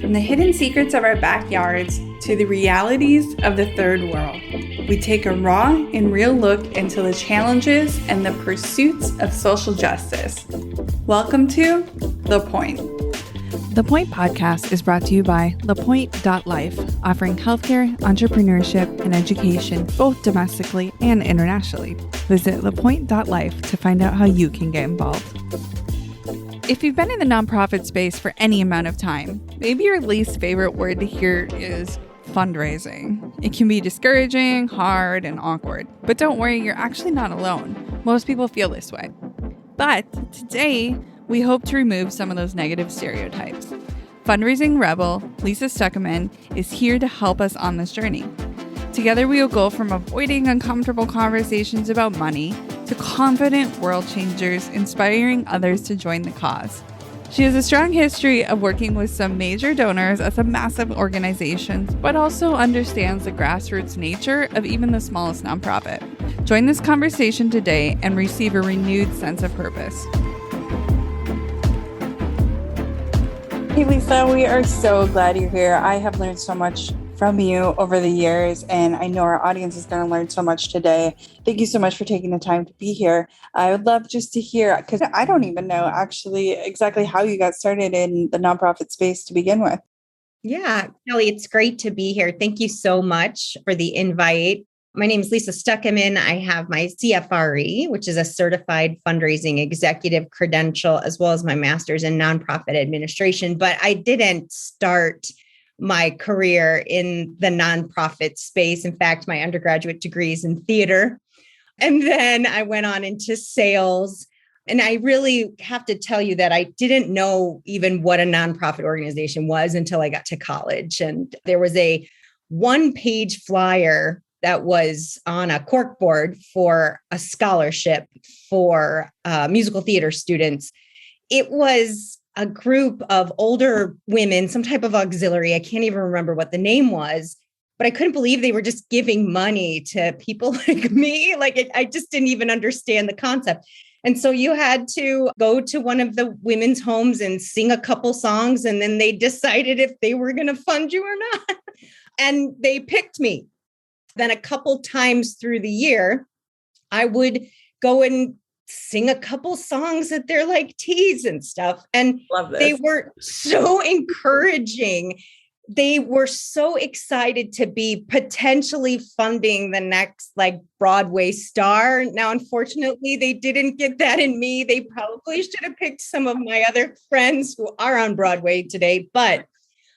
From the hidden secrets of our backyards to the realities of the third world, we take a raw and real look into the challenges and the pursuits of social justice. Welcome to The Point. The Point podcast is brought to you by thepoint.life, offering healthcare, entrepreneurship, and education both domestically and internationally. Visit thepoint.life to find out how you can get involved. If you've been in the nonprofit space for any amount of time, maybe your least favorite word to hear is fundraising. It can be discouraging, hard, and awkward. But don't worry, you're actually not alone. Most people feel this way. But today, we hope to remove some of those negative stereotypes. Fundraising Rebel Lisa Stueckemann is here to help us on this journey. Together, we will go from avoiding uncomfortable conversations about money to confident world changers inspiring others to join the cause. She has a strong history of working with some major donors at some massive organizations, but also understands the grassroots nature of even the smallest nonprofit. Join this conversation today and receive a renewed sense of purpose. Hey Lisa, we are so glad you're here. I have learned so much from you over the years, and I know our audience is going to learn so much today. Thank you so much for taking the time to be here. I would love just to hear, because I don't even know actually exactly how you got started in the nonprofit space to begin with. Yeah, Kelly, it's great to be here. Thank you so much for the invite. My name is Lisa Stueckemann. I have my CFRE, which is a Certified Fundraising Executive credential, as well as my master's in nonprofit administration. But I didn't start my career in the nonprofit space. In fact, my undergraduate degree is in theater. And then I went on into sales. And I really have to tell you that I didn't know even what a nonprofit organization was until I got to college. And there was a one-page flyer that was on a corkboard for a scholarship for musical theater students. It was a group of older women, some type of auxiliary. I can't even remember what the name was, but I couldn't believe they were just giving money to people like me. I just didn't even understand the concept. And so you had to go to one of the women's homes and sing a couple songs, and then they decided if they were going to fund you or not. And they picked me. Then a couple times through the year, I would go and sing a couple songs at their teas and stuff. And they were so encouraging. They were so excited to be potentially funding the next Broadway star. Now, unfortunately, they didn't get that in me. They probably should have picked some of my other friends who are on Broadway today. But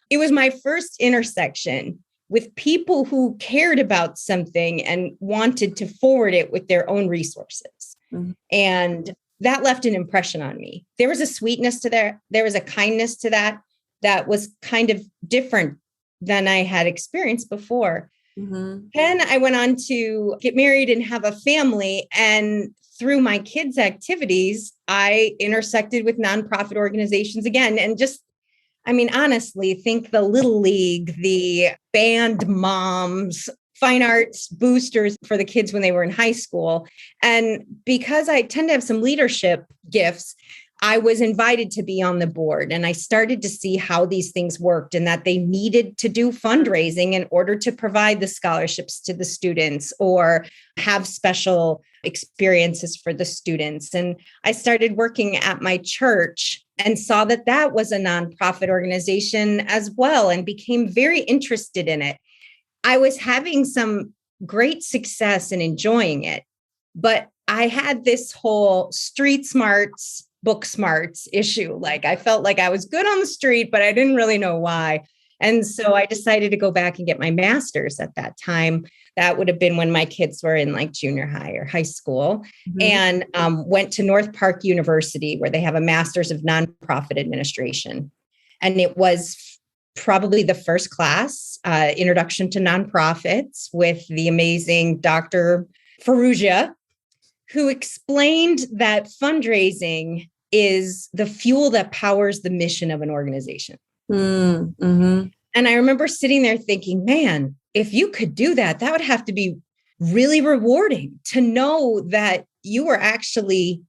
it was my first intersection with people who cared about something and wanted to forward it with their own resources. Mm-hmm. And that left an impression on me. There was a sweetness to there was a kindness to that was kind of different than I had experienced before. Mm-hmm. Then I went on to get married and have a family. And through my kids' activities, I intersected with nonprofit organizations again. And honestly, think the Little League, the band moms, fine arts boosters for the kids when they were in high school. And because I tend to have some leadership gifts, I was invited to be on the board, and I started to see how these things worked and that they needed to do fundraising in order to provide the scholarships to the students or have special experiences for the students. And I started working at my church and saw that that was a nonprofit organization as well, and became very interested in it. I was having some great success and enjoying it, but I had this whole street smarts, book smarts issue. I felt like I was good on the street, but I didn't really know why. And so I decided to go back and get my master's at that time. That would have been when my kids were in junior high or high school, and went to North Park University, where they have a master's of nonprofit administration. And it was probably the first class, Introduction to Nonprofits, with the amazing Dr. Ferrugia, who explained that fundraising is the fuel that powers the mission of an organization. Mm-hmm. And I remember sitting there thinking, man, if you could do that, that would have to be really rewarding to know that you were actually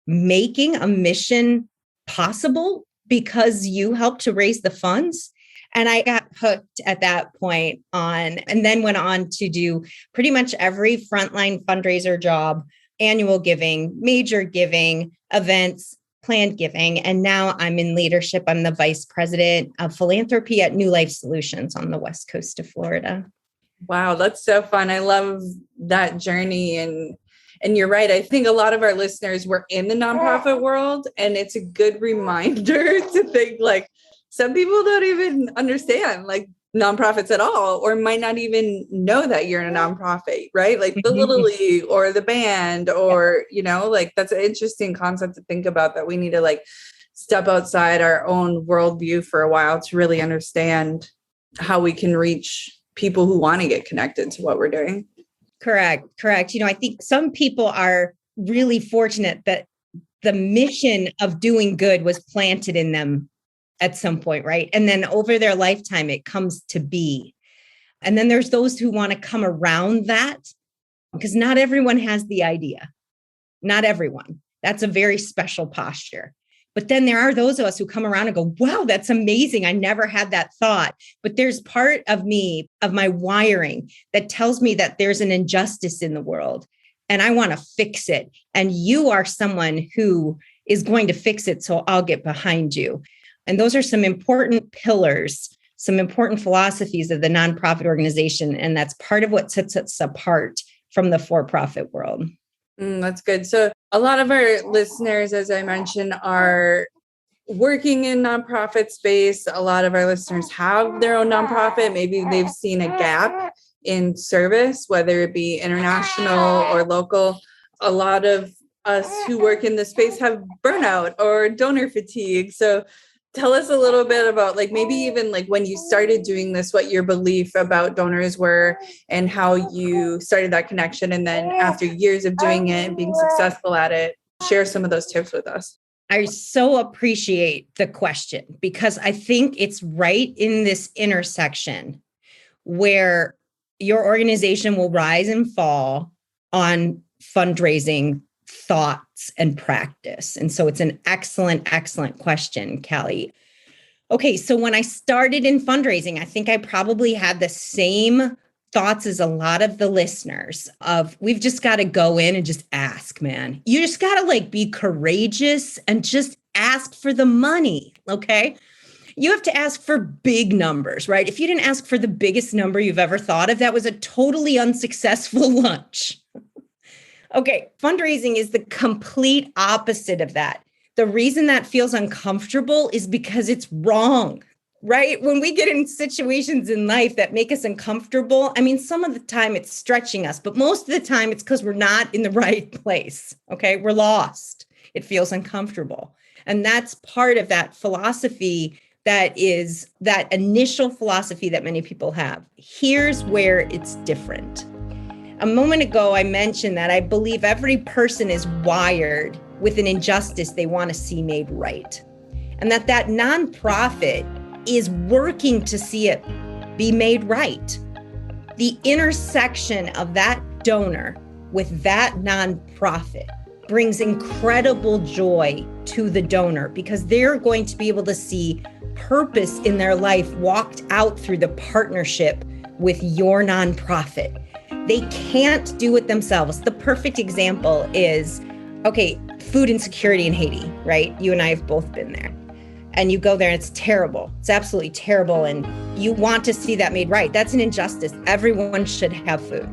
making a mission possible because you helped to raise the funds. And I got hooked at that point and then went on to do pretty much every frontline fundraiser job, annual giving, major giving, events, planned giving. And now I'm in leadership. I'm the Vice President of Philanthropy at New Life Solutions on the West Coast of Florida. Wow, that's so fun. I love that journey. And you're right. I think a lot of our listeners were in the nonprofit world, and it's a good reminder to think like some people don't even understand like nonprofits at all, or might not even know that you're in a nonprofit, right? Like the Little League or the band, or, like that's an interesting concept to think about, that we need to like step outside our own worldview for a while to really understand how we can reach people who want to get connected to what we're doing. Correct. I think some people are really fortunate that the mission of doing good was planted in them at some point, right? And then over their lifetime, it comes to be. And then there's those who want to come around that, because not everyone has the idea. Not everyone. That's a very special posture. But then there are those of us who come around and go, wow, that's amazing. I never had that thought. But there's part of me, of my wiring, that tells me that there's an injustice in the world and I want to fix it. And you are someone who is going to fix it. So I'll get behind you. And those are some important pillars, some important philosophies of the nonprofit organization. And that's part of what sets us apart from the for-profit world. That's good. So a lot of our listeners, as I mentioned, are working in nonprofit space. A lot of our listeners have their own nonprofit. Maybe they've seen a gap in service, whether it be international or local. A lot of us who work in this space have burnout or donor fatigue. So tell us a little bit about like maybe even like when you started doing this, what your belief about donors were and how you started that connection. And then after years of doing it and being successful at it, share some of those tips with us. I so appreciate the question, because I think it's right in this intersection where your organization will rise and fall on fundraising thoughts and practice. And so it's an excellent question, Callie. Okay, so when I started in fundraising, I think I probably had the same thoughts as a lot of the listeners of we've just got to go in and just ask, man. You just got to like be courageous and just ask for the money, okay? You have to ask for big numbers, right? If you didn't ask for the biggest number you've ever thought of, that was a totally unsuccessful lunch. Okay, fundraising is the complete opposite of that. The reason that feels uncomfortable is because it's wrong, right? When we get in situations in life that make us uncomfortable, I mean, some of the time it's stretching us, but most of the time it's because we're not in the right place, okay? We're lost. It feels uncomfortable. And that's part of that philosophy, that is that initial philosophy that many people have. Here's where it's different. A moment ago, I mentioned that I believe every person is wired with an injustice they want to see made right. And that nonprofit is working to see it be made right. The intersection of that donor with that nonprofit brings incredible joy to the donor, because they're going to be able to see purpose in their life walked out through the partnership with your nonprofit. They can't do it themselves. The perfect example is, okay, food insecurity in Haiti, right? You and I have both been there. And you go there and it's terrible. It's absolutely terrible. And you want to see that made right. That's an injustice. Everyone should have food.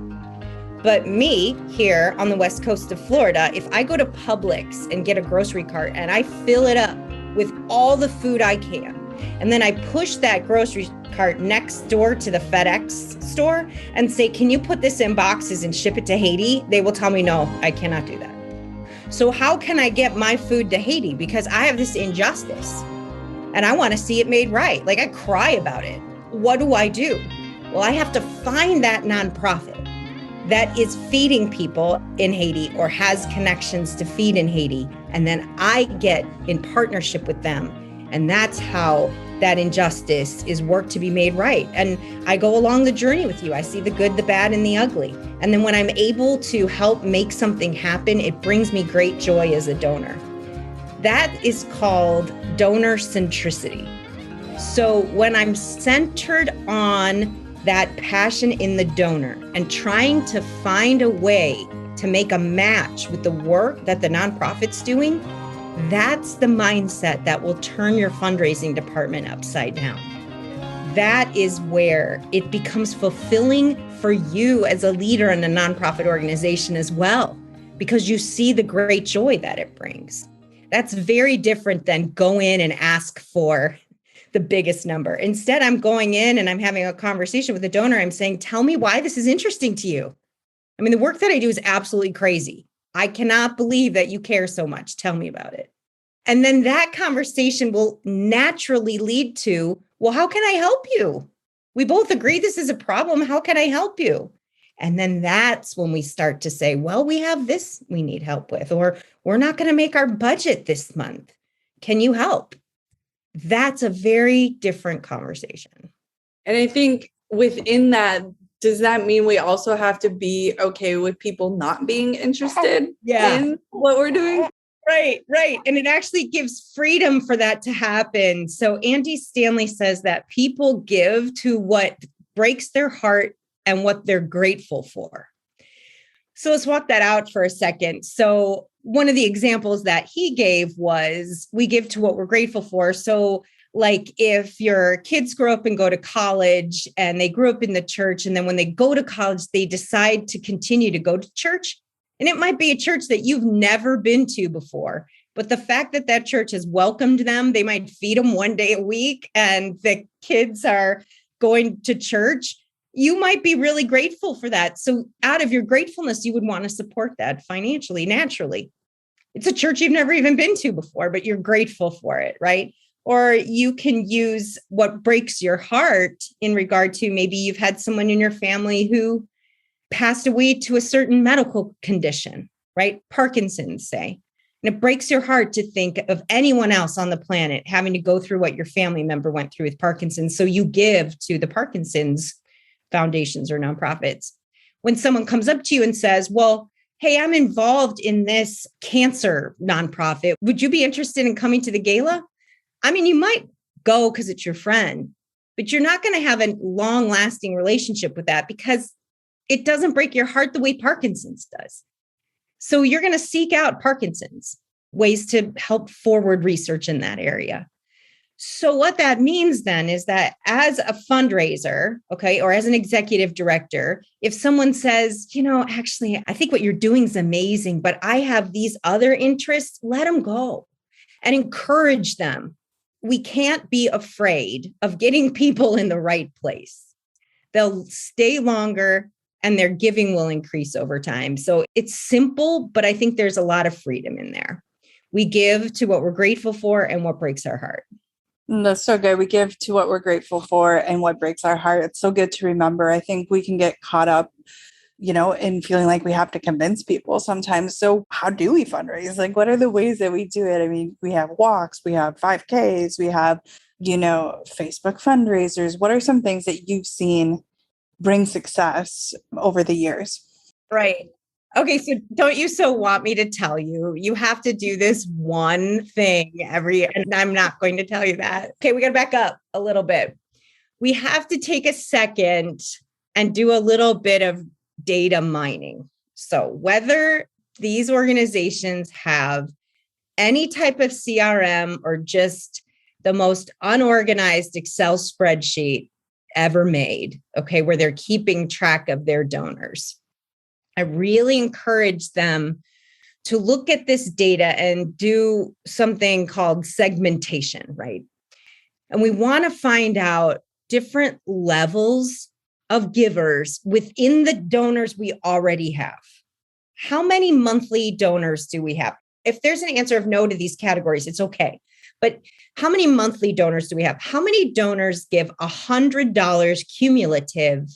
But me here on the West Coast of Florida, if I go to Publix and get a grocery cart and I fill it up with all the food I can, and then I push that grocery cart next door to the FedEx store and say, can you put this in boxes and ship it to Haiti? They will tell me, no, I cannot do that. So how can I get my food to Haiti? Because I have this injustice and I want to see it made right. Like I cry about it. What do? Well, I have to find that nonprofit that is feeding people in Haiti or has connections to feed in Haiti. And then I get in partnership with them. And that's how that injustice is worked to be made right. And I go along the journey with you. I see the good, the bad, and the ugly. And then when I'm able to help make something happen, it brings me great joy as a donor. That is called donor centricity. So when I'm centered on that passion in the donor and trying to find a way to make a match with the work that the nonprofit's doing, that's the mindset that will turn your fundraising department upside down. That is where it becomes fulfilling for you as a leader in a nonprofit organization as well, because you see the great joy that it brings. That's very different than go in and ask for the biggest number. Instead, I'm going in and I'm having a conversation with the donor. I'm saying, tell me why this is interesting to you. I mean, the work that I do is absolutely crazy. I cannot believe that you care so much. Tell me about it. And then that conversation will naturally lead to, well, how can I help you? We both agree this is a problem. How can I help you? And then that's when we start to say, well, we have this we need help with, or we're not going to make our budget this month. Can you help? That's a very different conversation. And I think within that, does that mean we also have to be okay with people not being interested in what we're doing? Right. And it actually gives freedom for that to happen. So Andy Stanley says that people give to what breaks their heart and what they're grateful for. So let's walk that out for a second. So one of the examples that he gave was we give to what we're grateful for. So like if your kids grow up and go to college and they grew up in the church, and then when they go to college, they decide to continue to go to church. And it might be a church that you've never been to before, but the fact that that church has welcomed them, they might feed them one day a week and the kids are going to church. You might be really grateful for that. So out of your gratefulness, you would want to support that financially, naturally. It's a church you've never even been to before, but you're grateful for it, right? Or you can use what breaks your heart in regard to maybe you've had someone in your family who passed away to a certain medical condition, right? Parkinson's, say. And it breaks your heart to think of anyone else on the planet having to go through what your family member went through with Parkinson's. So you give to the Parkinson's foundations or nonprofits. When someone comes up to you and says, well, hey, I'm involved in this cancer nonprofit. Would you be interested in coming to the gala? I mean, you might go because it's your friend, but you're not going to have a long-lasting relationship with that because it doesn't break your heart the way Parkinson's does. So you're going to seek out Parkinson's, ways to help forward research in that area. So what that means then is that as a fundraiser, okay, or as an executive director, if someone says, actually, I think what you're doing is amazing, but I have these other interests, let them go and encourage them. We can't be afraid of getting people in the right place. They'll stay longer and their giving will increase over time. So it's simple, but I think there's a lot of freedom in there. We give to what we're grateful for and what breaks our heart. That's so good. We give to what we're grateful for and what breaks our heart. It's so good to remember. I think we can get caught up, in feeling like we have to convince people sometimes. So how do we fundraise? Like, what are the ways that we do it? I mean, we have walks, we have 5Ks, we have, Facebook fundraisers. What are some things that you've seen bring success over the years? Right. Okay, so don't you so want me to tell you, you have to do this one thing and I'm not going to tell you that. Okay, we got to back up a little bit. We have to take a second and do a little bit of data mining. So whether these organizations have any type of CRM or just the most unorganized Excel spreadsheet ever made, okay, where they're keeping track of their donors, I really encourage them to look at this data and do something called segmentation, right? And we want to find out different levels of givers within the donors we already have. How many monthly donors do we have? If there's an answer of no to these categories, it's okay. But how many monthly donors do we have? How many donors give $100 cumulative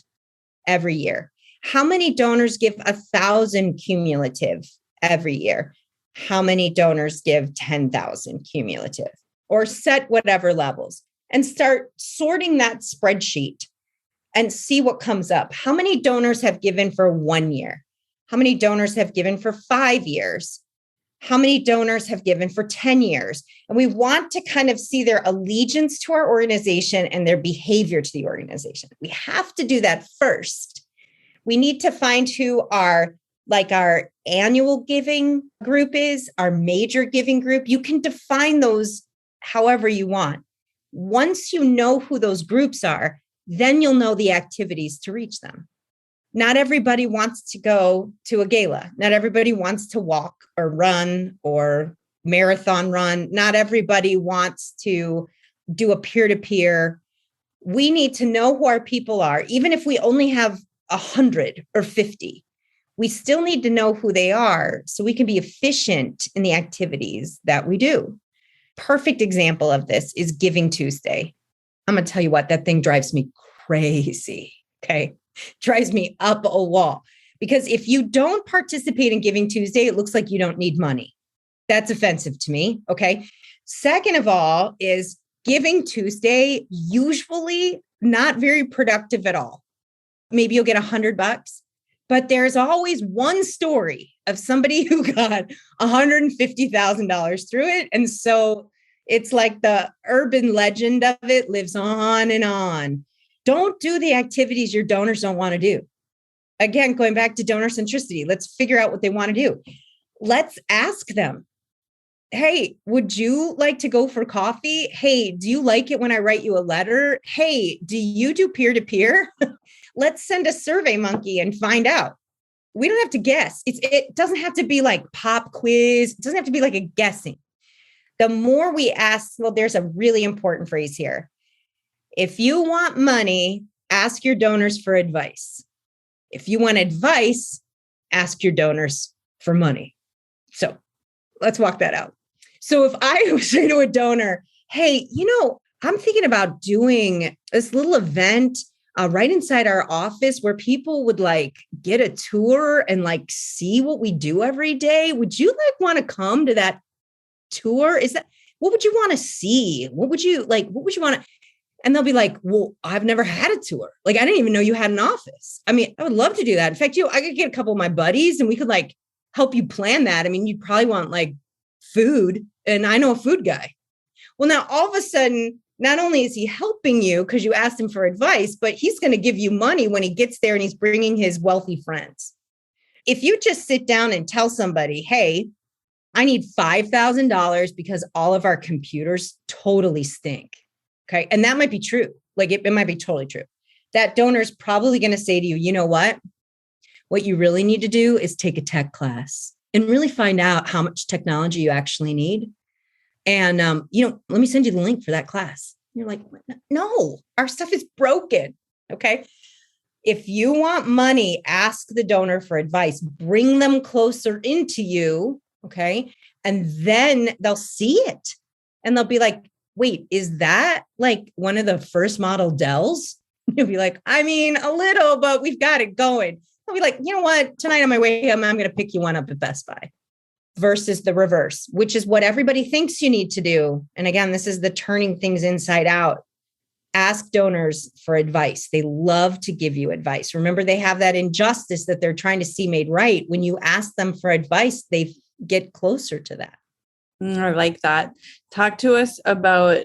every year? How many donors give 1,000 cumulative every year? How many donors give 10,000 cumulative? Or set whatever levels and start sorting that spreadsheet and see what comes up. How many donors have given for 1 year? How many donors have given for 5 years? how many donors have given for 10 years. And we want to kind of see their allegiance to our organization and their behavior to the organization. We have to do that first. We need to find who our annual giving group is, our major giving group. You can define those however you want. Once you know who those groups are, then you'll know the activities to reach them. Not everybody wants to go to a gala. Not everybody wants to walk or run or marathon run. Not everybody wants to do a peer-to-peer. We need to know who our people are. Even if we only have 100 or 50, we still need to know who they are so we can be efficient in the activities that we do. Perfect example of this is Giving Tuesday. I'm going to tell you what, that thing drives me crazy. Okay. Drives me up a wall. Because if you don't participate in Giving Tuesday, it looks like you don't need money. That's offensive to me. Okay. Second of all is Giving Tuesday, usually not very productive at all. Maybe you'll get $100, but there's always one story of somebody who got $150,000 through it. And so it's like the urban legend of it lives on and on. Don't do the activities your donors don't want to do. Again, going back to donor centricity, let's figure out what they want to do. Let's ask them, hey, would you like to go for coffee? Hey, do you like it when I write you a letter? Hey, do you do peer-to-peer? Let's send a survey monkey and find out. We don't have to guess. It doesn't have to be like pop quiz. It doesn't have to be like a guessing. The more we ask, well, there's a really important phrase here. If you want money, ask your donors for advice. If you want advice, ask your donors for money. So let's walk that out. So if I would say to a donor, hey, I'm thinking about doing this little event right inside our office where people would get a tour and see what we do every day. Would you want to come to that tour? What would you want to see? What would you want to? And they'll be like, well, I've never had a tour. I didn't even know you had an office. I mean, I would love to do that. In fact, I could get a couple of my buddies and we could help you plan that. I mean, you'd probably want food, and I know a food guy. Well, now all of a sudden, not only is he helping you because you asked him for advice, but he's going to give you money when he gets there and he's bringing his wealthy friends. If you just sit down and tell somebody, hey, I need $5,000 because all of our computers totally stink. Okay. And that might be true. It might be totally true. That donor is probably going to say to you, you know what? What you really need to do is take a tech class and really find out how much technology you actually need. And, let me send you the link for that class. You're like, no, our stuff is broken. Okay. If you want money, ask the donor for advice, bring them closer into you. Okay. And then they'll see it and they'll be like, wait, is that one of the first model Dells? You'll be like, I mean, a little, but we've got it going. I'll be like, you know what? Tonight on my way home, I'm going to pick you one up at Best Buy. Versus the reverse, which is what everybody thinks you need to do. And again, this is the turning things inside out. Ask donors for advice. They love to give you advice. Remember, they have that injustice that they're trying to see made right. When you ask them for advice, they get closer to that. I like that. Talk to us about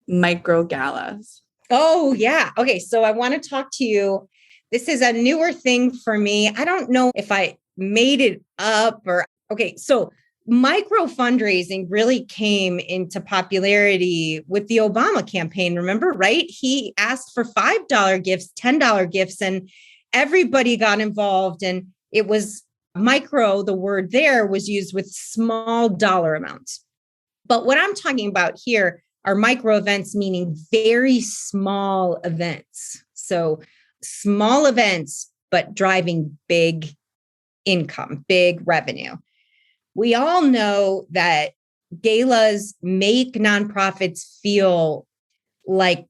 micro galas. Oh, yeah. Okay. So I want to talk to you. This is a newer thing for me. I don't know if I made it up or, okay. So micro fundraising really came into popularity with the Obama campaign. Remember, right? He asked for $5 gifts, $10 gifts, and everybody got involved. And it was micro, the word there was used with small dollar amounts. But what I'm talking about here are micro events, meaning very small events. So small events, but driving big income, big revenue. We all know that galas make nonprofits feel like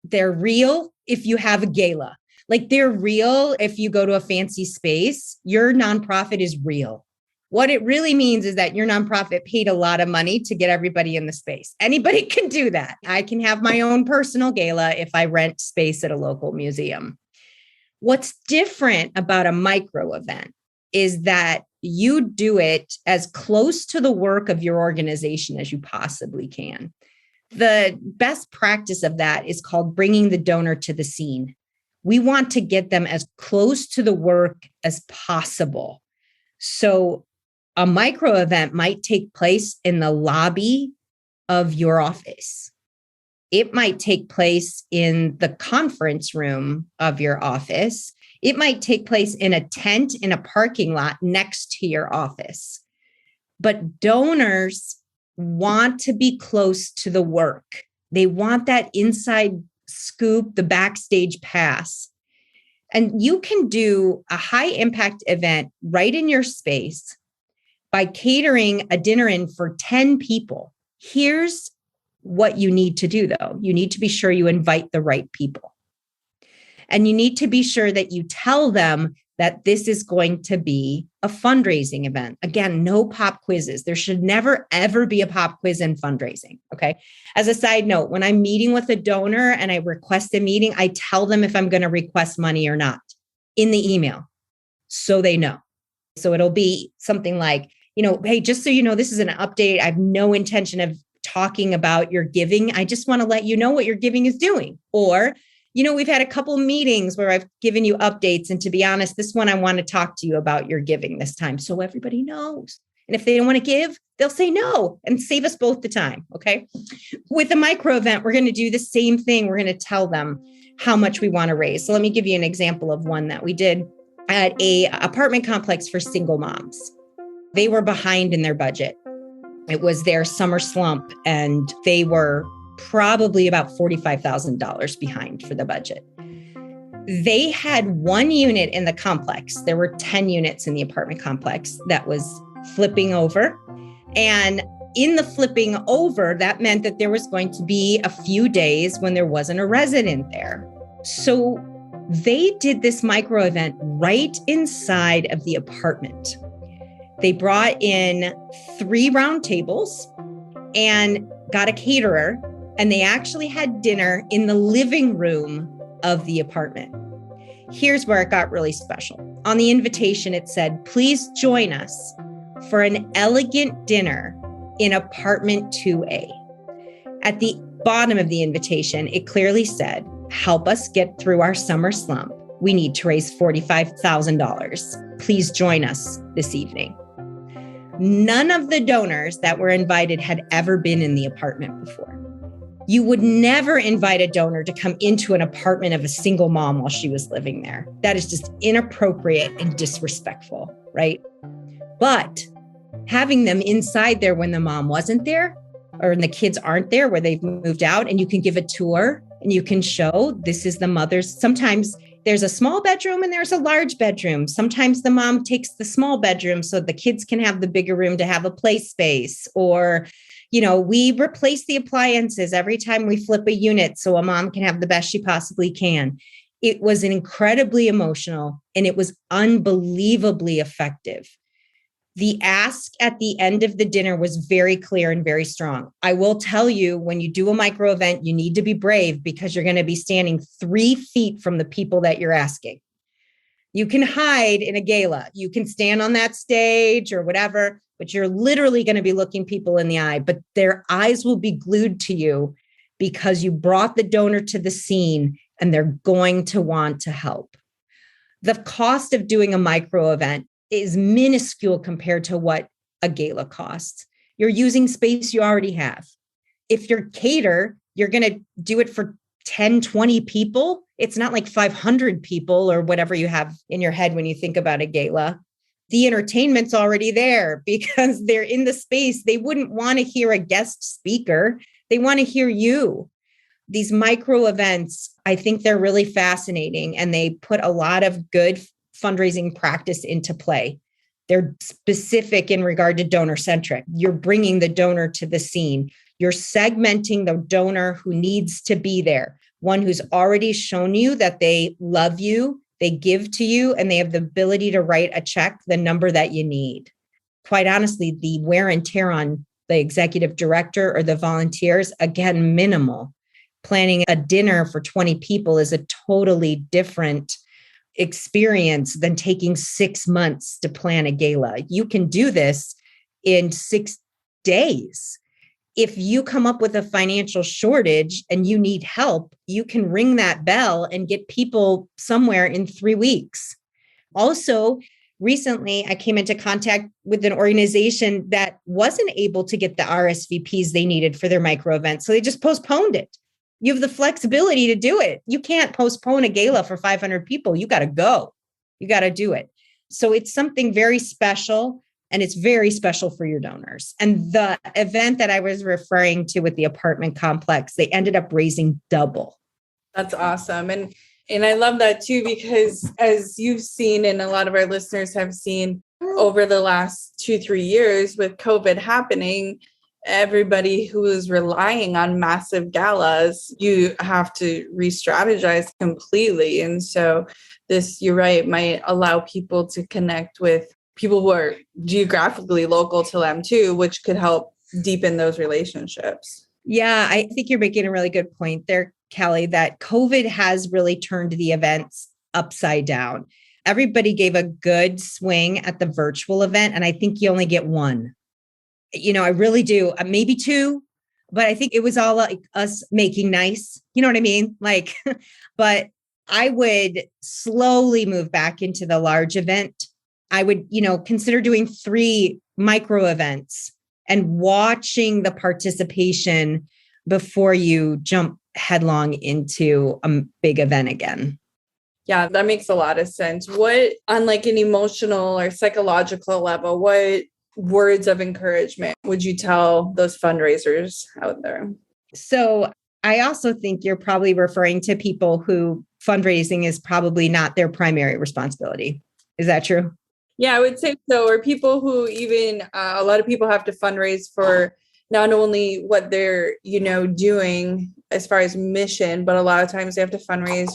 they're real if you have a gala. They're real if you go to a fancy space, your nonprofit is real. What it really means is that your nonprofit paid a lot of money to get everybody in the space. Anybody can do that. I can have my own personal gala if I rent space at a local museum. What's different about a micro event is that you do it as close to the work of your organization as you possibly can. The best practice of that is called bringing the donor to the scene. We want to get them as close to the work as possible. So a micro event might take place in the lobby of your office. It might take place in the conference room of your office. It might take place in a tent in a parking lot next to your office. But donors want to be close to the work. They want that inside scoop, the backstage pass. And you can do a high impact event right in your space by catering a dinner in for 10 people. Here's what you need to do, though. You need to be sure you invite the right people. And you need to be sure that you tell them that this is going to be a fundraising event. Again, no pop quizzes. There should never, ever be a pop quiz in fundraising. Okay. As a side note, when I'm meeting with a donor and I request a meeting, I tell them if I'm going to request money or not in the email so they know. So it'll be something like, hey, just so you know, this is an update. I have no intention of talking about your giving. I just want to let you know what your giving is doing. Or, we've had a couple meetings where I've given you updates. And to be honest, this one, I want to talk to you about your giving this time. So everybody knows. And if they don't want to give, they'll say no and save us both the time. Okay. With a micro event, we're going to do the same thing. We're going to tell them how much we want to raise. So let me give you an example of one that we did at a apartment complex for single moms. They were behind in their budget. It was their summer slump, and they were probably about $45,000 behind for the budget. They had one unit in the complex. There were 10 units in the apartment complex that was flipping over. And in the flipping over, that meant that there was going to be a few days when there wasn't a resident there. So they did this micro event right inside of the apartment. They brought in 3 round tables and got a caterer, and they actually had dinner in the living room of the apartment. Here's where it got really special. On the invitation, it said, please join us for an elegant dinner in apartment 2A. At the bottom of the invitation, it clearly said, help us get through our summer slump. We need to raise $45,000. Please join us this evening. None of the donors that were invited had ever been in the apartment before. You would never invite a donor to come into an apartment of a single mom while she was living there. That is just inappropriate and disrespectful, right? But having them inside there when the mom wasn't there, or the kids aren't there, where they've moved out, and you can give a tour and you can show this is the mother's. Sometimes there's a small bedroom and there's a large bedroom. Sometimes the mom takes the small bedroom so the kids can have the bigger room to have a play space. Or, we replace the appliances every time we flip a unit so a mom can have the best she possibly can. It was incredibly emotional, and it was unbelievably effective. The ask at the end of the dinner was very clear and very strong. I will tell you, when you do a micro event, you need to be brave because you're going to be standing 3 feet from the people that you're asking. You can hide in a gala. You can stand on that stage or whatever, but you're literally going to be looking people in the eye, but their eyes will be glued to you because you brought the donor to the scene and they're going to want to help. The cost of doing a micro event is minuscule compared to what a gala costs. You're using space you already have. If you're cater, you're going to do it for 10, 20 people. It's not like 500 people or whatever you have in your head when you think about a gala. The entertainment's already there because they're in the space. They wouldn't want to hear a guest speaker. They want to hear you. These micro events, I think they're really fascinating, and they put a lot of good fundraising practice into play. They're specific in regard to donor-centric. You're bringing the donor to the scene. You're segmenting the donor who needs to be there, one who's already shown you that they love you, they give to you, and they have the ability to write a check, the number that you need. Quite honestly, the wear and tear on the executive director or the volunteers, again, minimal. Planning a dinner for 20 people is a totally different experience than taking 6 months to plan a gala. You can do this in 6 days. If you come up with a financial shortage and you need help, you can ring that bell and get people somewhere in 3 weeks. Also, recently, I came into contact with an organization that wasn't able to get the RSVPs they needed for their micro event. So they just postponed it. You have the flexibility to do it. You can't postpone a gala for 500 people. You got to go. You got to do it. So it's something very special, and it's very special for your donors. And the event that I was referring to with the apartment complex, they ended up raising double. That's awesome. And I love that too, because as you've seen, and a lot of our listeners have seen over the last 2-3 years with COVID happening, everybody who is relying on massive galas, you have to re-strategize completely. And so this, you're right, might allow people to connect with people who are geographically local to them too, which could help deepen those relationships. Yeah, I think you're making a really good point there, Kelly, that COVID has really turned the events upside down. Everybody gave a good swing at the virtual event, and I think you only get one. I really do. Maybe two, but I think it was all like us making nice. You know what I mean? But I would slowly move back into the large event. I would, consider doing 3 micro events and watching the participation before you jump headlong into a big event again. Yeah, that makes a lot of sense. What, on like an emotional or psychological level, what words of encouragement would you tell those fundraisers out there? So I also think you're probably referring to people who fundraising is probably not their primary responsibility. Is that true? Yeah, I would say so. Or people who even, a lot of people have to fundraise for not only what they're, doing as far as mission, but a lot of times they have to fundraise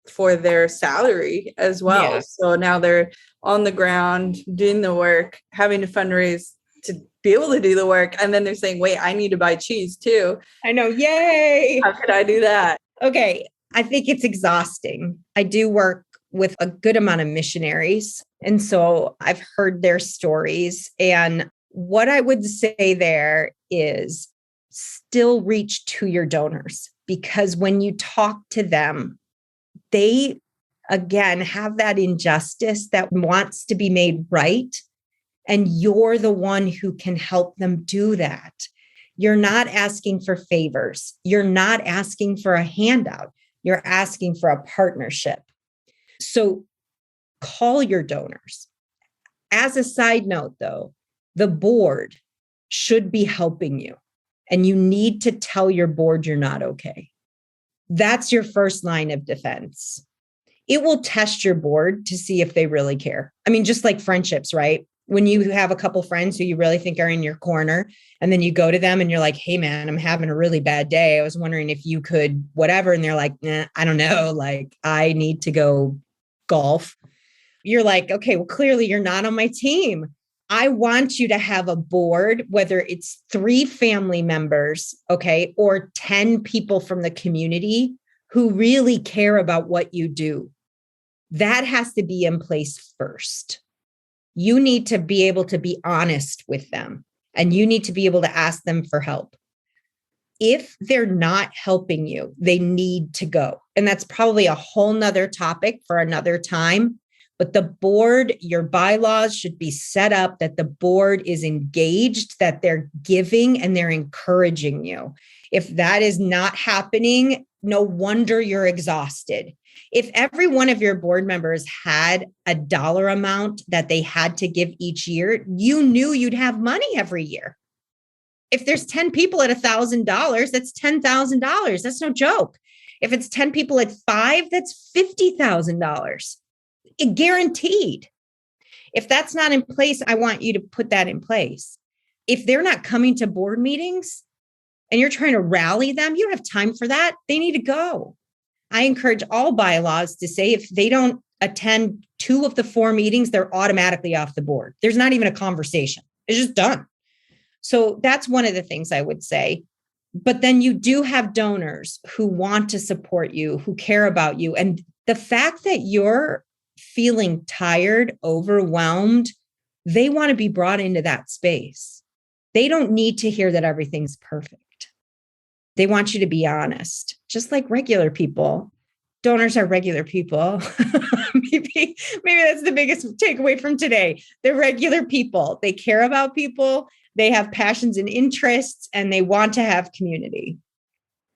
for their salary as well. Yeah. So now they're on the ground doing the work, having to fundraise to be able to do the work. And then they're saying, wait, I need to buy cheese too. I know. Yay. How could I do that? Okay. I think it's exhausting. I do work with a good amount of missionaries. And so I've heard their stories. And what I would say there is still reach to your donors, because when you talk to them, they, again, have that injustice that wants to be made right. And you're the one who can help them do that. You're not asking for favors. You're not asking for a handout. You're asking for a partnership. So call your donors. As a side note, though, the board should be helping you. And you need to tell your board you're not okay. That's your first line of defense. It will test your board to see if they really care. I mean, just like friendships, right? When you have a couple friends who you really think are in your corner, and then you go to them and you're like, hey man, I'm having a really bad day. I was wondering if you could whatever. And they're like, nah, I don't know. Like, I need to go golf. You're like, okay, well, clearly you're not on my team. I want you to have a board, whether it's 3 family members, okay, or 10 people from the community who really care about what you do. That has to be in place first. You need to be able to be honest with them, and you need to be able to ask them for help. If they're not helping you, they need to go. And that's probably a whole nother topic for another time. But the board, your bylaws should be set up that the board is engaged, that they're giving and they're encouraging you. If that is not happening, no wonder you're exhausted. If every one of your board members had a dollar amount that they had to give each year, you knew you'd have money every year. If there's 10 people at $1,000, that's $10,000. That's no joke. If it's 10 people at $5, that's $50,000. Guaranteed. If that's not in place, I want you to put that in place. If they're not coming to board meetings and you're trying to rally them, you don't have time for that. They need to go. I encourage all bylaws to say if they don't attend 2 of the 4 meetings, they're automatically off the board. There's not even a conversation. It's just done. So that's one of the things I would say. But then you do have donors who want to support you, who care about you. And the fact that you're feeling tired, overwhelmed, they want to be brought into that space. They don't need to hear that everything's perfect. They want you to be honest, just like regular people. Donors are regular people. maybe that's the biggest takeaway from today. They're regular people. They care about people. They have passions and interests, and they want to have community.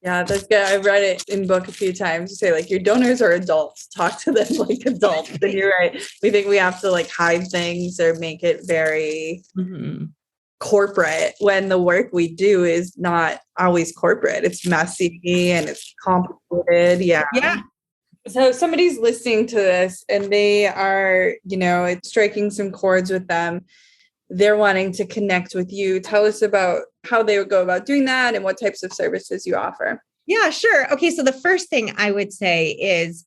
Yeah, that's good. I've read it in book a few times. You say like your donors are adults. Talk to them like adults. And you're right. We think we have to like hide things or make it very corporate when the work we do is not always corporate. It's messy and it's complicated. Yeah. So somebody's listening to this and they are, it's striking some chords with them. They're wanting to connect with you. Tell us about how they would go about doing that and what types of services you offer. Yeah, sure. Okay. So the first thing I would say is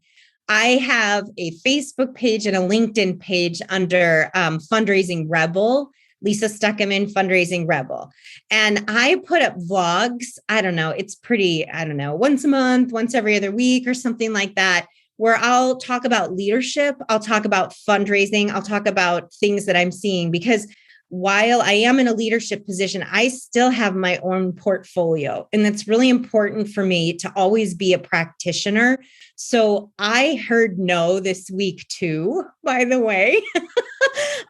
I have a Facebook page and a LinkedIn page under Fundraising Rebel, Lisa Stueckemann, Fundraising Rebel. And I put up vlogs. It's pretty, once a month, once every other week or something like that, where I'll talk about leadership. I'll talk about fundraising. I'll talk about things that I'm seeing, because while I am in a leadership position, I still have my own portfolio. And that's really important for me to always be a practitioner. So I heard no this week too, by the way.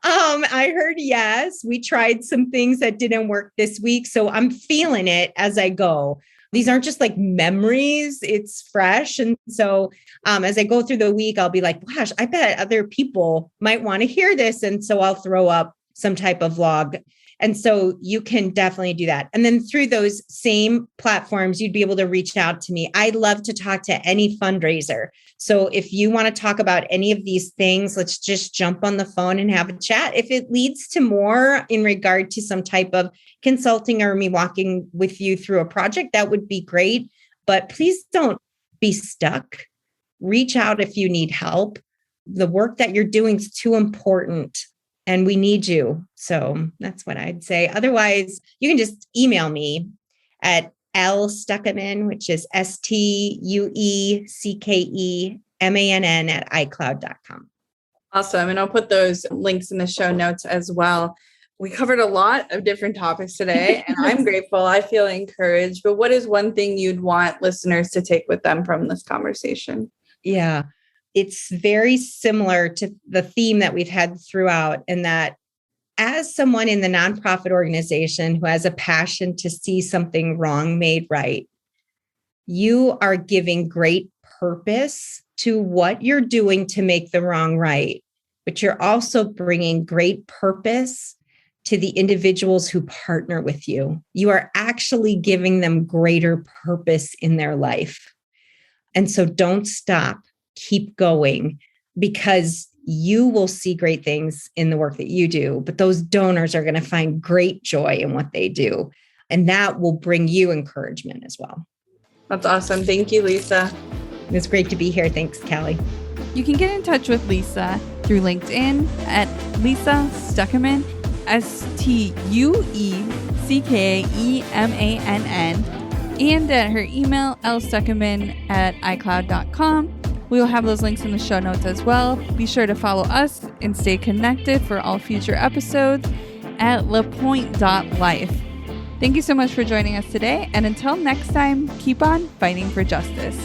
I heard yes. We tried some things that didn't work this week. So I'm feeling it as I go. These aren't just like memories, it's fresh. And so as I go through the week, I'll be like, gosh, I bet other people might want to hear this. And so I'll throw up some type of vlog. And so you can definitely do that. And then through those same platforms, you'd be able to reach out to me. I love to talk to any fundraiser. So if you want to talk about any of these things, let's just jump on the phone and have a chat. If it leads to more in regard to some type of consulting or me walking with you through a project, that would be great. But please don't be stuck. Reach out if you need help. The work that you're doing is too important. And we need you. So that's what I'd say. Otherwise, you can just email me at Stueckemann, which is Stueckemann at iCloud.com. Awesome. And I'll put those links in the show notes as well. We covered a lot of different topics today, and I'm grateful. I feel encouraged. But what is one thing you'd want listeners to take with them from this conversation? Yeah. It's very similar to the theme that we've had throughout, and that as someone in the nonprofit organization who has a passion to see something wrong made right, you are giving great purpose to what you're doing to make the wrong right, but you're also bringing great purpose to the individuals who partner with you. You are actually giving them greater purpose in their life. And so don't stop. Keep going, because you will see great things in the work that you do, but those donors are going to find great joy in what they do. And that will bring you encouragement as well. That's awesome. Thank you, Lisa. It's great to be here. Thanks, Callie. You can get in touch with Lisa through LinkedIn at Lisa Stueckemann, Stueckemann, and at her email, lstueckemann@icloud.com. We will have those links in the show notes as well. Be sure to follow us and stay connected for all future episodes at lapointe.life. Thank you so much for joining us today. And until next time, keep on fighting for justice.